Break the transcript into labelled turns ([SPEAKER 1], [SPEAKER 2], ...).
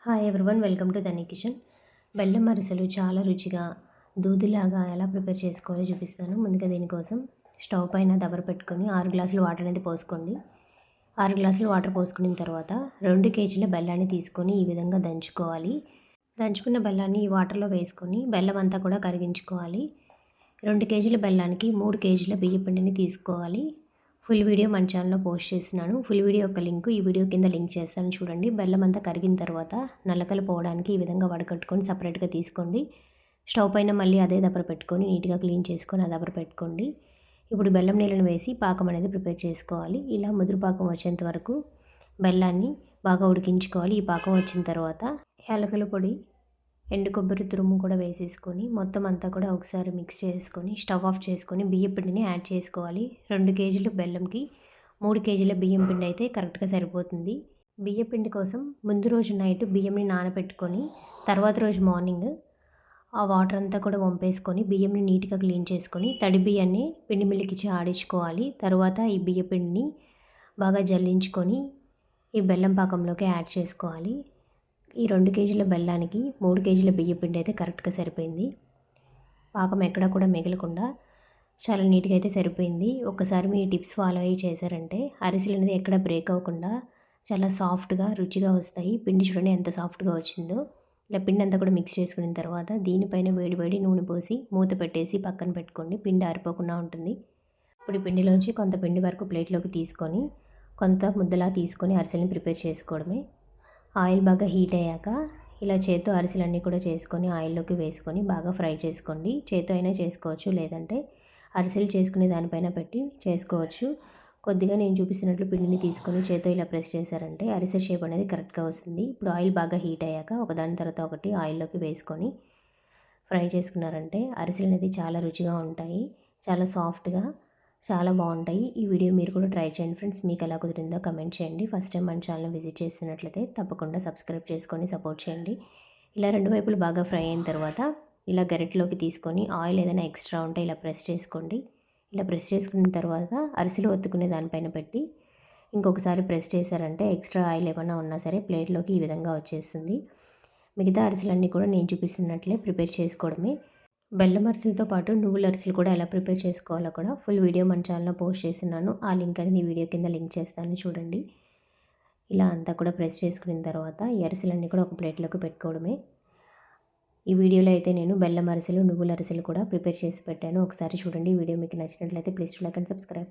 [SPEAKER 1] Hi everyone, welcome to Dhani kitchen. బెల్లం అరిసెలు చాలా రుచిగా దూదిలాగా ఎలా ప్రిపేర్ చేసుకోవాలో చూపిస్తాను. ముందుగా దీనికోసం స్టవ్ పైన దబర పెట్టుకొని 6 గ్లాసులు వాటర్ అనేది పోసుకోండి. 6 గ్లాసులు వాటర్ పోసుకున్న తర్వాత 2 కేజీల బెల్లాన్ని తీసుకొని ఈ విధంగా దంచుకోవాలి. దంచుకున్న బెల్లాన్ని ఈ వాటర్లో వేసుకొని బెల్లం అంతా కూడా కరిగించుకోవాలి. 2 కేజీల బెల్లానికి 3 కేజీల బియ్య పిండిని తీసుకోవాలి. ఫుల్ వీడియో మన ఛానల్లో పోస్ట్ చేస్తున్నాను. ఫుల్ వీడియో యొక్క లింక్ ఈ వీడియో కింద లింక్ చేస్తాను, చూడండి. బెల్లం అంతా కరిగిన తర్వాత నల్లకలు పోవడానికి ఈ విధంగా వడకట్టుకొని సపరేట్గా తీసుకోండి. స్టవ్ పైన మళ్ళీ అదే దబర పెట్టుకొని నీట్గా క్లీన్ చేసుకొని ఆ దబర పెట్టుకోండి. ఇప్పుడు బెల్లం నీళ్ళని వేసి పాకం అనేది ప్రిపేర్ చేసుకోవాలి. ఇలా ముదురు పాకం వచ్చేంత వరకు బెల్లాన్ని బాగా ఉడికించుకోవాలి. ఈ పాకం వచ్చిన తర్వాత యాలకుల పొడి, ఎండు కొబ్బరి తురుము కూడా వేసేసుకొని మొత్తం అంతా కూడా ఒకసారి మిక్స్ చేసుకొని స్టవ్ ఆఫ్ చేసుకొని బియ్యం పిండిని యాడ్ చేసుకోవాలి. 2 కేజీల బెల్లంకి 3 కేజీల బియ్యం పిండి అయితే కరెక్ట్గా సరిపోతుంది. బియ్యం పిండి కోసం ముందు రోజు నైట్ బియ్యంని నానబెట్టుకొని తర్వాత రోజు మార్నింగ్ ఆ వాటర్ అంతా కూడా వంపేసుకొని బియ్యంని నీట్గా క్లీన్ చేసుకొని తడి బియ్యాన్ని పిండి మిల్లికిచ్చి ఆడించుకోవాలి. తర్వాత ఈ బియ్య పిండిని బాగా జల్లించుకొని ఈ బెల్లం పాకంలోకి యాడ్ చేసుకోవాలి. ఈ 2 కేజీల బెల్లానికి 3 కేజీల బియ్య పిండి అయితే కరెక్ట్గా సరిపోయింది. పాకం ఎక్కడా కూడా మిగలకుండా చాలా నీట్గా అయితే సరిపోయింది. ఒక్కసారి మీ టిప్స్ ఫాలో అయ్యి చేశారంటే అరిసెలు అనేది ఎక్కడ బ్రేక్ అవ్వకుండా చాలా సాఫ్ట్గా రుచిగా వస్తాయి. పిండి చూడండి ఎంత సాఫ్ట్గా వచ్చిందో. ఇలా పిండి అంతా కూడా మిక్స్ చేసుకున్న తర్వాత దీనిపైన వేడి నూనె పోసి మూత పెట్టేసి పక్కన పెట్టుకోండి. పిండి ఆరిపోకుండా ఉంటుంది. ఇప్పుడు ఈ పిండిలోంచి కొంత పిండి వరకు ప్లేట్లోకి తీసుకొని కొంత ముద్దలా తీసుకొని అరిసెల్ని ప్రిపేర్ చేసుకోవడమే. ఆయిల్ బాగా హీట్ అయ్యాక ఇలా చేత్తో అరిసెలన్నీ కూడా చేసుకొని ఆయిల్లోకి వేసుకొని బాగా ఫ్రై చేసుకోండి. చేత్తో అయినా చేసుకోవచ్చు, లేదంటే అరిసెలు చేసుకునే దానిపైన పెట్టి చేసుకోవచ్చు. కొద్దిగా నేను చూపిస్తున్నట్లు పిండిని తీసుకొని చేత్తో ఇలా ప్రెస్ చేశారంటే అరిసె షేప్ అనేది కరెక్ట్గా వస్తుంది. ఇప్పుడు ఆయిల్ బాగా హీట్ అయ్యాక ఒకదాని తర్వాత ఒకటి ఆయిల్లోకి వేసుకొని ఫ్రై చేసుకున్నారంటే అరిసెలు అనేది చాలా రుచిగా ఉంటాయి, చాలా సాఫ్ట్గా, చాలా బాగుంటాయి. ఈ వీడియో మీరు కూడా ట్రై చేయండి ఫ్రెండ్స్. మీకు ఎలా కుదిరిందో కమెంట్ చేయండి. ఫస్ట్ టైం మన ఛానల్ విజిట్ చేస్తున్నట్లయితే తప్పకుండా సబ్స్క్రైబ్ చేసుకొని సపోర్ట్ చేయండి. ఇలా 2 వైపులు బాగా ఫ్రై అయిన తర్వాత ఇలా గరిటెలోకి తీసుకొని ఆయిల్ ఏదైనా ఎక్స్ట్రా ఉంటే ఇలా ప్రెస్ చేసుకోండి. ఇలా ప్రెస్ చేసుకున్న తర్వాత అరిసెలు ఒత్తుకునే దానిపైన పెట్టి ఇంకొకసారి ప్రెస్ చేశారంటే ఎక్స్ట్రా ఆయిల్ ఏమైనా ఉన్నా సరే ప్లేట్లోకి ఈ విధంగా వచ్చేస్తుంది. మిగతా అరిసెలన్నీ కూడా నేను చూపిస్తున్నట్లే ప్రిపేర్ చేసుకోవడమే. బెల్లం అరిసెలతో పాటు నువ్వుల అరిసెలు కూడా ఎలా ప్రిపేర్ చేసుకోవాలో కూడా ఫుల్ వీడియో మన ఛానల్లో పోస్ట్ చేస్తున్నాను. ఆ లింక్ అనేది వీడియో కింద లింక్ చేస్తాను, చూడండి. ఇలా అంతా కూడా ప్రెస్ చేసుకున్న తర్వాత ఈ అరిసెలన్నీ కూడా ఒక ప్లేట్లోకి పెట్టుకోవడమే. ఈ వీడియోలో అయితే నేను బెల్లం అరిసెలు, నువ్వుల అరిసెలు కూడా ప్రిపేర్ చేసి పెట్టాను. ఒకసారి చూడండి. ఈ వీడియో మీకు నచ్చినట్లయితే ప్లీజ్ లైక్ అండ్ సబ్స్క్రైబ్.